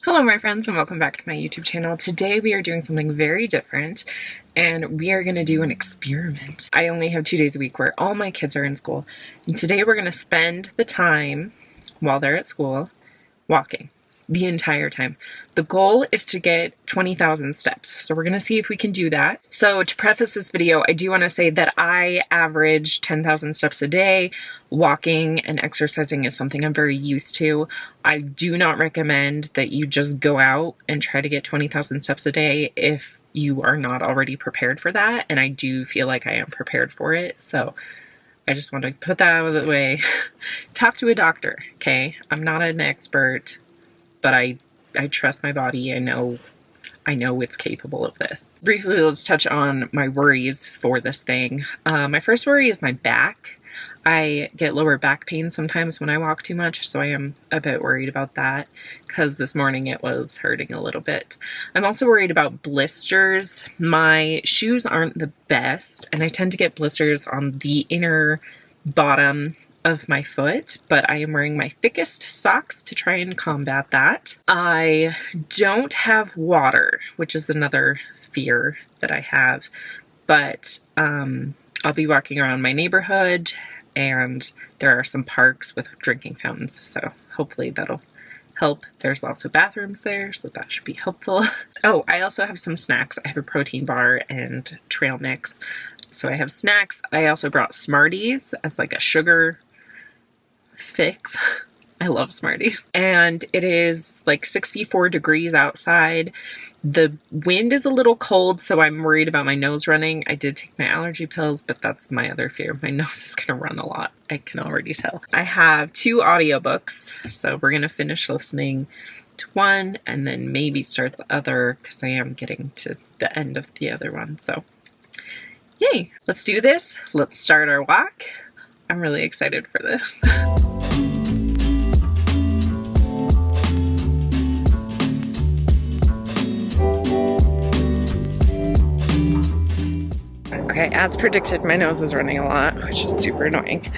Hello my friends and welcome back to my YouTube channel. Today we are doing something very different and we are going to do an experiment. I only have 2 days a week where all my kids are in school, and today we're going to spend the time while they're at school walking the entire time. The goal is to get 20,000 steps, so we're going to see if we can do that. So to preface this video, I do want to say that I average 10,000 steps a day. Walking and exercising is something I'm very used to. I do not recommend that you just go out and try to get 20,000 steps a day if you are not already prepared for that, and I do feel like I am prepared for it, so I just want to put that out of the way. Talk to a doctor, okay? I'm not an expert, but I trust my body. I know it's capable of this. Briefly, let's touch on my worries for this thing. My first worry is my back. I get lower back pain sometimes when I walk too much, so I am a bit worried about that because this morning it was hurting a little bit. I'm also worried about blisters. My shoes aren't the best, and I tend to get blisters on the inner bottom of my foot, but I am wearing my thickest socks to try and combat that. I don't have water, which is another fear that I have, but I'll be walking around my neighborhood and there are some parks with drinking fountains, so hopefully that'll help. There's also bathrooms there, so that should be helpful. Oh, I also have some snacks. I have a protein bar and trail mix. So I have snacks. I also brought Smarties as like a sugar fix. I love Smarties. And it is like 64 degrees outside. The wind is a little cold, so I'm worried about my nose running. I did take my allergy pills, but that's my other fear. My nose is gonna run a lot. I can already tell. I have 2 audiobooks, so we're gonna finish listening to one and then maybe start the other because I am getting to the end of the other one. So yay, let's do this. Let's start our walk. I'm really excited for this. Okay, as predicted, my nose is running a lot, which is super annoying,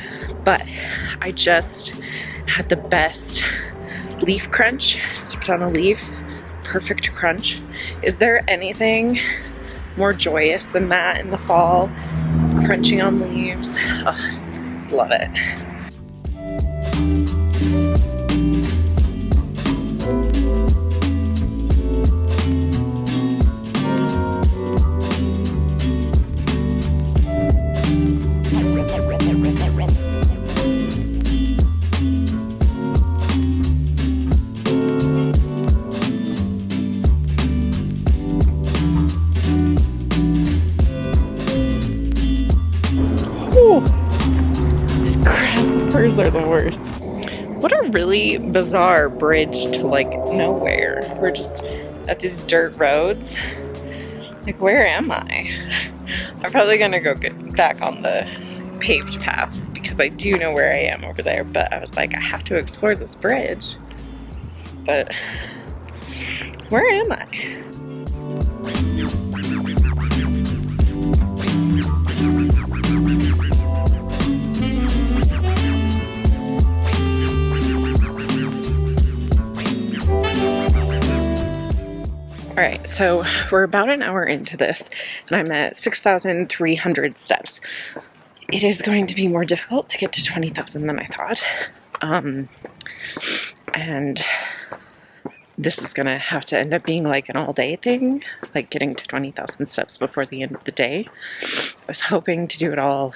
but I just had the best leaf crunch. Stepped on a leaf, perfect crunch. Is there anything more joyous than that in the fall? Crunching on leaves. Oh, love it. Are the worst. What a really bizarre bridge to like nowhere. We're just at these dirt roads. Like, where am I? I'm probably gonna go get back on the paved paths because I do know where I am over there, but I was like, I have to explore this bridge. But where am I? Alright, so we're about an hour into this, and I'm at 6,300 steps. It is going to be more difficult to get to 20,000 than I thought. And this is going to have to end up being like an all-day thing, like getting to 20,000 steps before the end of the day. I was hoping to do it all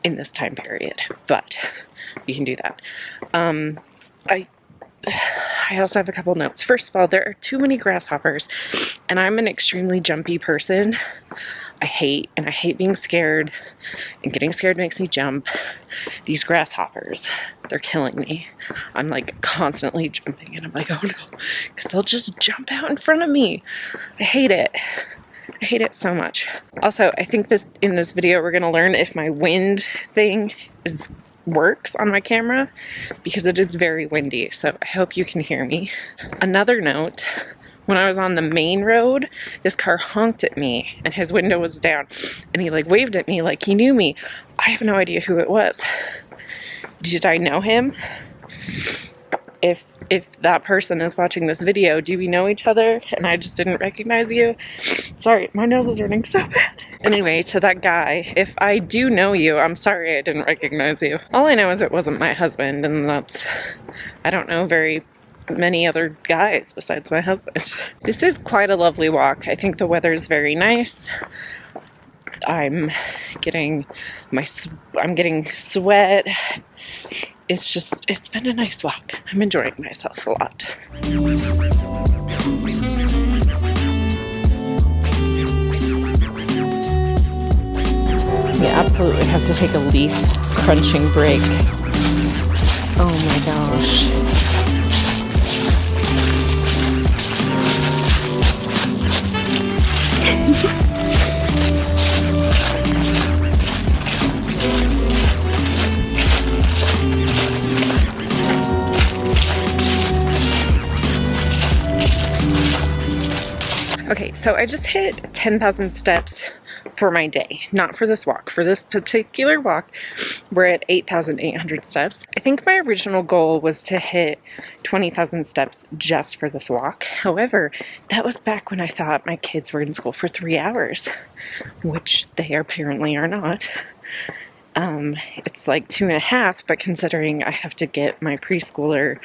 in this time period, but we can do that. I also have a couple notes. First of all, there are too many grasshoppers, and I'm an extremely jumpy person. I hate being scared, and getting scared makes me jump. These grasshoppers, they're killing me. I'm like constantly jumping, and I'm like, oh no, because they'll just jump out in front of me. I hate it. I hate it so much. Also, I think in this video we're gonna learn if my wind thing works on my camera because it is very windy, so I hope you can hear me. Another note, when I was on the main road, this car honked at me and his window was down and he like waved at me like he knew me. I have no idea who it was. Did I know him? If if that person is watching this video, do we know each other and I just didn't recognize you? Sorry, my nose is running so bad. Anyway, to that guy, if I do know you, I'm sorry I didn't recognize you. All I know is it wasn't my husband, and I don't know very many other guys besides my husband. This is quite a lovely walk. I think the weather is very nice. I'm getting sweat. It's been a nice walk. I'm enjoying myself a lot. We absolutely have to take a leaf crunching break. Oh my gosh. Okay, so I just hit 10,000 steps for my day, not for this walk. For this particular walk, we're at 8,800 steps. I think my original goal was to hit 20,000 steps just for this walk. However, that was back when I thought my kids were in school for 3 hours, which they apparently are not. It's like 2.5, but considering I have to get my preschooler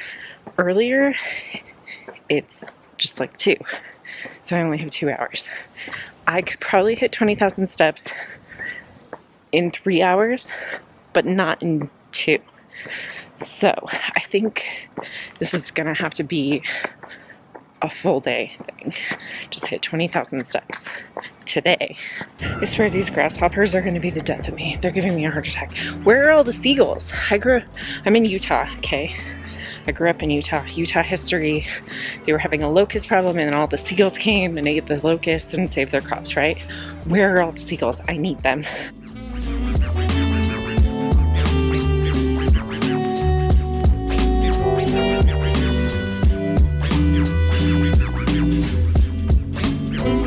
earlier, it's just like 2. So I only have 2 hours. I could probably hit 20,000 steps in 3 hours, but not in 2. So I think this is gonna have to be a full day thing. Just hit 20,000 steps today. I swear these grasshoppers are gonna be the death of me. They're giving me a heart attack. Where are all the seagulls? I'm in Utah, okay? I grew up in Utah. Utah history, they were having a locust problem and then all the seagulls came and ate the locusts and saved their crops, right? Where are all the seagulls? I need them.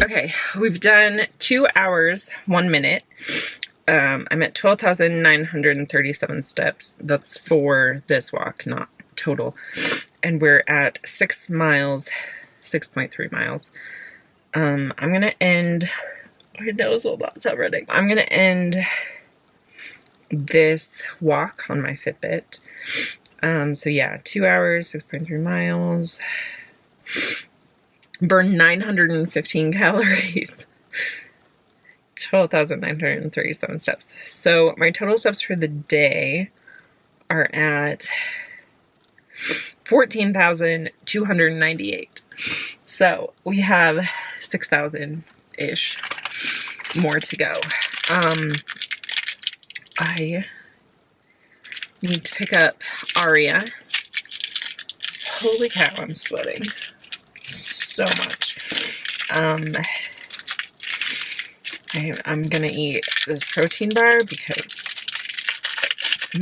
Okay, we've done 2 hours, 1 minute. I'm at 12,937 steps. That's for this walk, not total. And we're at 6 miles, 6.3 miles. I'm gonna end, my nose will not stop running. I'm gonna end this walk on my Fitbit. So yeah, 2 hours, 6.3 miles. Burn 915 calories. 12,937 steps. So my total steps for the day are at 14,298. So we have 6,000-ish more to go. I need to pick up Aria. Holy cow, I'm sweating so much. I'm gonna eat this protein bar because,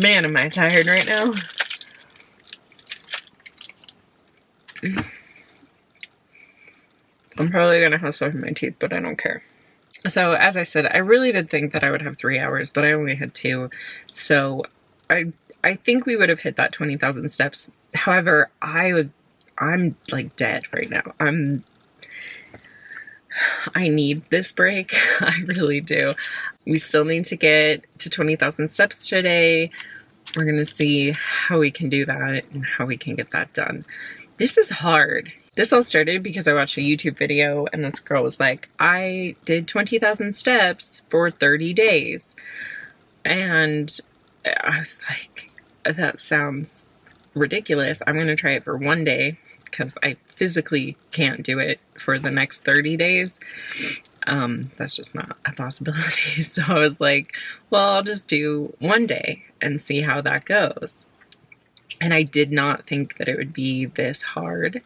man, am I tired right now. I'm probably gonna have stuff in my teeth, but I don't care. So, as I said, I really did think that I would have 3 hours, but I only had 2. So, I think we would have hit that 20,000 steps. However, I'm like dead right now. I need this break. I really do. We still need to get to 20,000 steps today. We're gonna see how we can do that and how we can get that done. This is hard. This all started because I watched a YouTube video and this girl was like, I did 20,000 steps for 30 days. And I was like, that sounds ridiculous. I'm gonna try it for 1 day because I physically can't do it for the next 30 days. That's just not a possibility. So I was like, well, I'll just do 1 day and see how that goes. And I did not think that it would be this hard.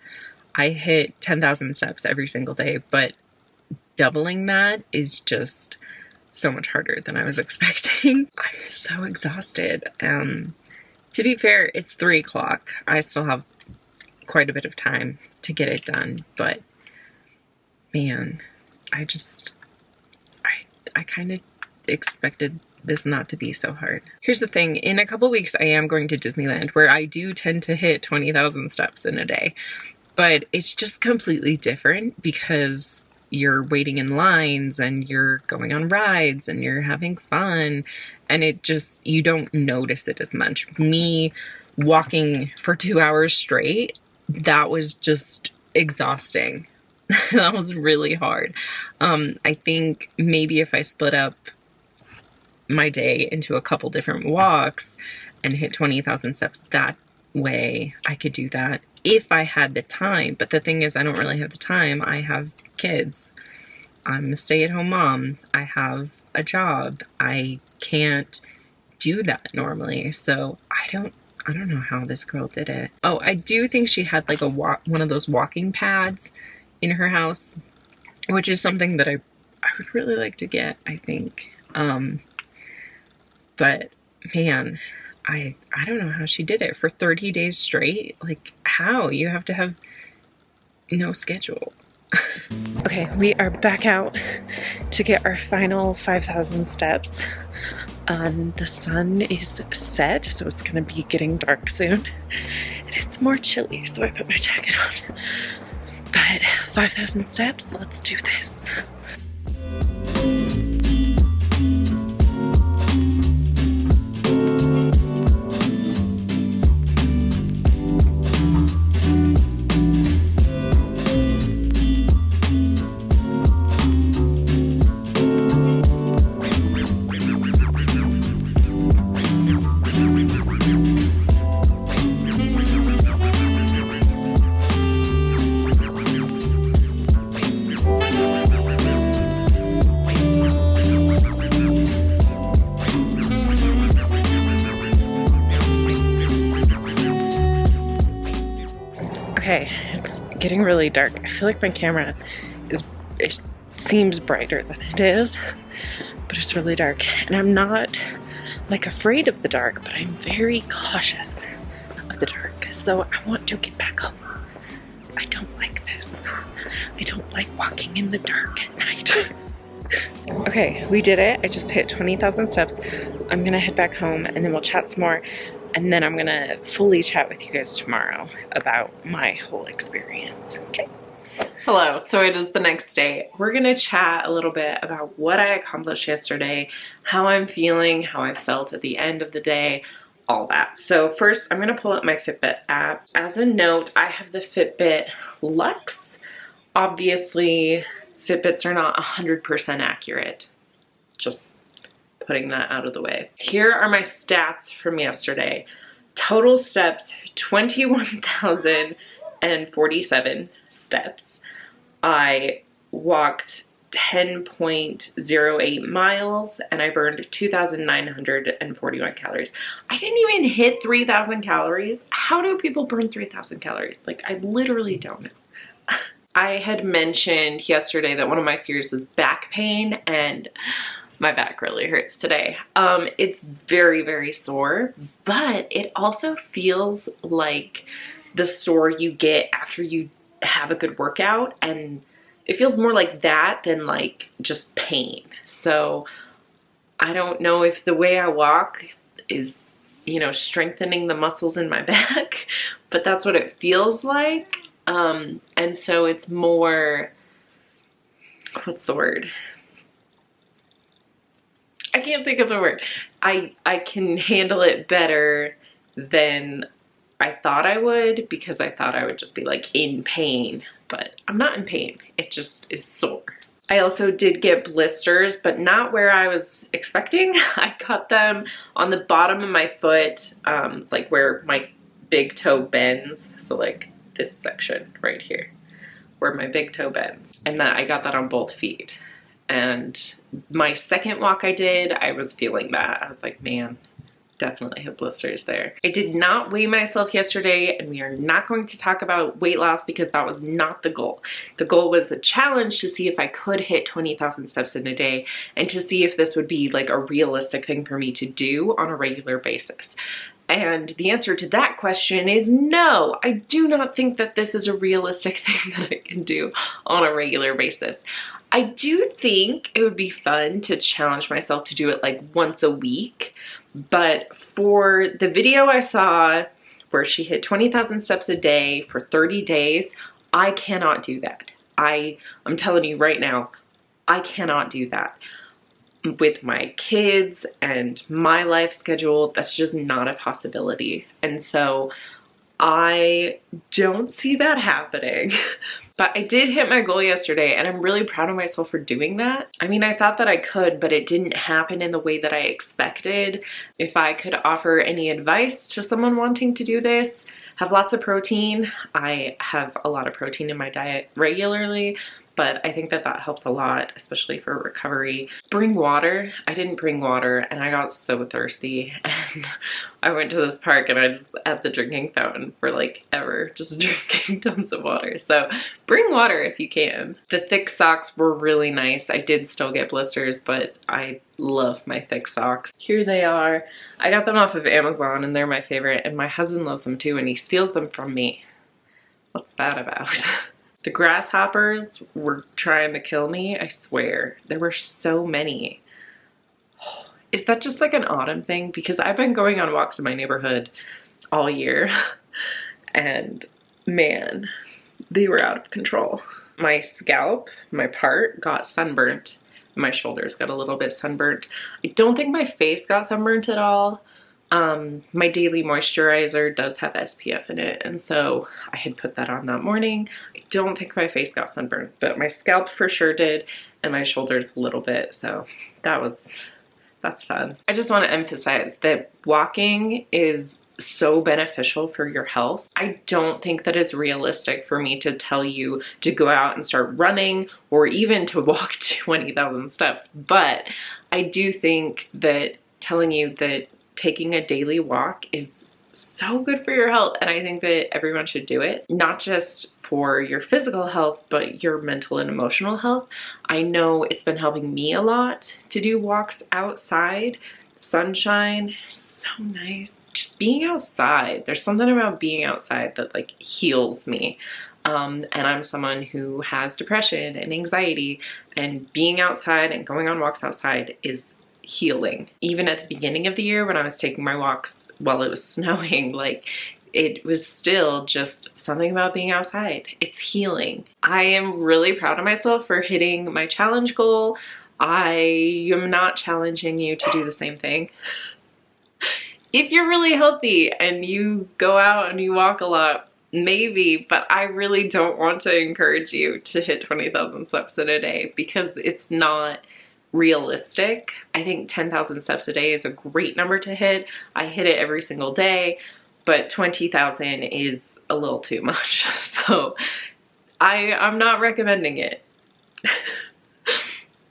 I hit 10,000 steps every single day, but doubling that is just so much harder than I was expecting. I'm so exhausted. To be fair, it's 3 o'clock. I still have quite a bit of time to get it done, but man, I kind of expected this not to be so hard. Here's the thing, in a couple weeks I am going to Disneyland, where I do tend to hit 20,000 steps in a day, but it's just completely different because you're waiting in lines and you're going on rides and you're having fun, and it just, you don't notice it as much. Me walking for 2 hours straight, that was just exhausting. That was really hard. I think maybe if I split up my day into a couple different walks and hit 20,000 steps that way, I could do that if I had the time. But the thing is, I don't really have the time. I have kids. I'm a stay-at-home mom. I have a job. I can't do that normally. So I don't know how this girl did it. Oh, I do think she had like one of those walking pads in her house, which is something that I would really like to get, I think. But man, I don't know how she did it for 30 days straight. Like, how? You have to have no schedule. Okay, we are back out to get our final 5,000 steps. The sun is set, so it's gonna be getting dark soon. And it's more chilly, so I put my jacket on. But 5,000 steps, let's do this. Okay, it's getting really dark. I feel like my camera it seems brighter than it is, but it's really dark. And I'm not like afraid of the dark, but I'm very cautious of the dark. So I want to get back home. I don't like this. I don't like walking in the dark at night. Okay, we did it. I just hit 20,000 steps. I'm gonna head back home and then we'll chat some more. And then I'm gonna fully chat with you guys tomorrow about my whole experience, okay? Hello, so it is the next day. We're gonna chat a little bit about what I accomplished yesterday, how I'm feeling, how I felt at the end of the day, all that. So first, I'm gonna pull up my Fitbit app. As a note, I have the Fitbit Luxe. Obviously, Fitbits are not 100% accurate. Just putting that out of the way. Here are my stats from yesterday. Total steps, 21,047 steps. I walked 10.08 miles and I burned 2,941 calories. I didn't even hit 3,000 calories. How do people burn 3,000 calories? Like, I literally don't know. I had mentioned yesterday that one of my fears was back pain, and my back really hurts today. It's very, very sore, but it also feels like the sore you get after you have a good workout, and it feels more like that than like just pain. So I don't know if the way I walk is, you know, strengthening the muscles in my back, but that's what it feels like. And so it's more, what's the word? I can't think of the word. I can handle it better than I thought I would, because I thought I would just be like in pain, but I'm not in pain. It just is sore. I also did get blisters, but not where I was expecting. I got them on the bottom of my foot, like where my big toe bends. So like this section right here, where my big toe bends. And I got that on both feet. And my second walk I did, I was feeling that. I was like, man, definitely have blisters there. I did not weigh myself yesterday, and we are not going to talk about weight loss because that was not the goal. The goal was a challenge to see if I could hit 20,000 steps in a day and to see if this would be like a realistic thing for me to do on a regular basis. And the answer to that question is no. I do not think that this is a realistic thing that I can do on a regular basis. I do think it would be fun to challenge myself to do it like once a week, but for the video I saw where she hit 20,000 steps a day for 30 days, I cannot do that. I'm telling you right now, I cannot do that. With my kids and my life schedule, that's just not a possibility. And so I don't see that happening. But I did hit my goal yesterday, and I'm really proud of myself for doing that. I mean, I thought that I could, but it didn't happen in the way that I expected. If I could offer any advice to someone wanting to do this, have lots of protein. I have a lot of protein in my diet regularly, but I think that that helps a lot, especially for recovery. Bring water. I didn't bring water, and I got so thirsty, and I went to this park and I just at the drinking fountain for like ever, just drinking tons of water. So bring water if you can. The thick socks were really nice. I did still get blisters, but I love my thick socks. Here they are. I got them off of Amazon and they're my favorite, and my husband loves them too, and he steals them from me. What's that about? The grasshoppers were trying to kill me, I swear. There were so many. Is that just like an autumn thing? Because I've been going on walks in my neighborhood all year, and man, they were out of control. My scalp, my part, got sunburnt. My shoulders got a little bit sunburnt. I don't think my face got sunburnt at all. My daily moisturizer does have SPF in it, and so I had put that on that morning. I don't think my face got sunburned, but my scalp for sure did, and my shoulders a little bit, so that's fun. I just want to emphasize that walking is so beneficial for your health. I don't think that it's realistic for me to tell you to go out and start running or even to walk 20,000 steps, but I do think that telling you that taking a daily walk is so good for your health, and I think that everyone should do it, not just for your physical health, but your mental and emotional health. I know it's been helping me a lot to do walks outside. Sunshine, so nice. Just being outside. There's something about being outside that like heals me. And I'm someone who has depression and anxiety, and being outside and going on walks outside is healing. Even at the beginning of the year when I was taking my walks while it was snowing, like it was still just something about being outside. It's healing. I am really proud of myself for hitting my challenge goal. I am not challenging you to do the same thing. If you're really healthy and you go out and you walk a lot, maybe, but I really don't want to encourage you to hit 20,000 steps in a day because it's not realistic. I think 10,000 steps a day is a great number to hit. I hit it every single day, but 20,000 is a little too much. So I'm not recommending it.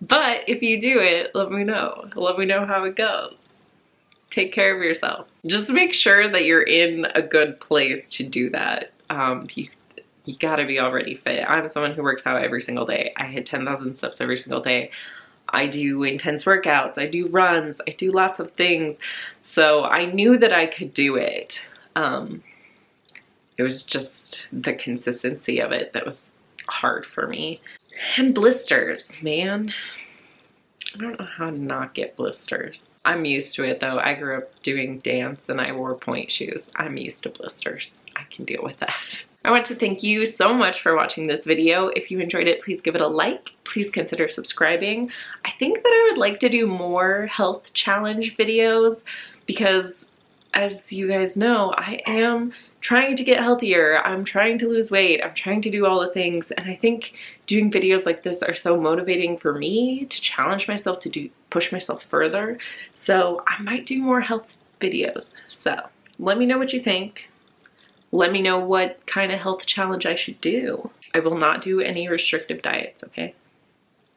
But if you do it, let me know. Let me know how it goes. Take care of yourself. Just make sure that you're in a good place to do that. You gotta be already fit. I'm someone who works out every single day. I hit 10,000 steps every single day. I do intense workouts, I do runs, I do lots of things. So I knew that I could do it. It was just the consistency of it that was hard for me. And blisters, man. I don't know how to not get blisters. I'm used to it though. I grew up doing dance and I wore point shoes. I'm used to blisters. I can deal with that. I want to thank you so much for watching this video. If you enjoyed it, please give it a like. Please consider subscribing. I think that I would like to do more health challenge videos because, as you guys know, I am trying to get healthier. I'm trying to lose weight. I'm trying to do all the things. And I think doing videos like this are so motivating for me to challenge myself to push myself further. So I might do more health videos. So let me know what you think. Let me know what kind of health challenge I should do. I will not do any restrictive diets, okay?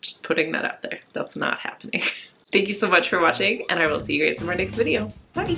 Just putting that out there. That's not happening. Thank you so much for watching, and I will see you guys in my next video. Bye!